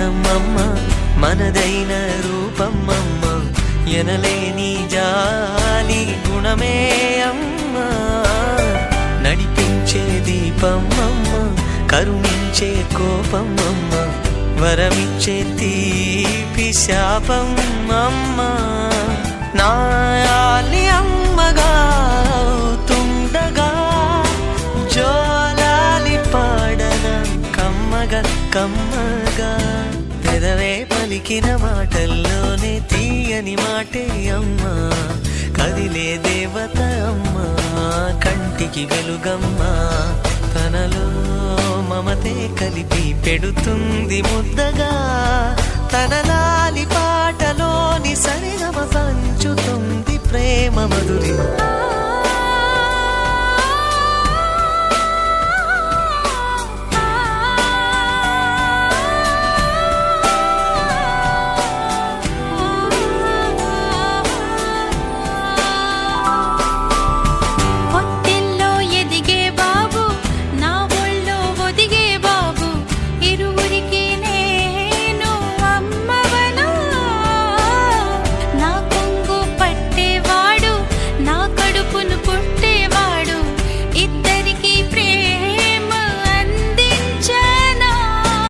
అందమమ్మ మనదైన రూపమమ్మ ఎనలేని జాలి గుణమే అమ్మ నడిపించే దీపమమ్మ కరుణించే కోపమమ్మ వరమిచ్చే తీపి శాపమమ్మ నాయాలి అమ్మగా తుండగా జోలాలి పాడన కమ్మగా కమ్మగా పెదవే పలికిన మాటల్లోనే తీయని మాటే అమ్మా కదిలే దేవత అమ్మా కంటికి వెలుగమ్మా తనలో మమతే కలిపి పెడుతుంది ముద్దగా తన లాలి పాటలోని సరిగమ పంచుతుంది ప్రేమ మధురిమ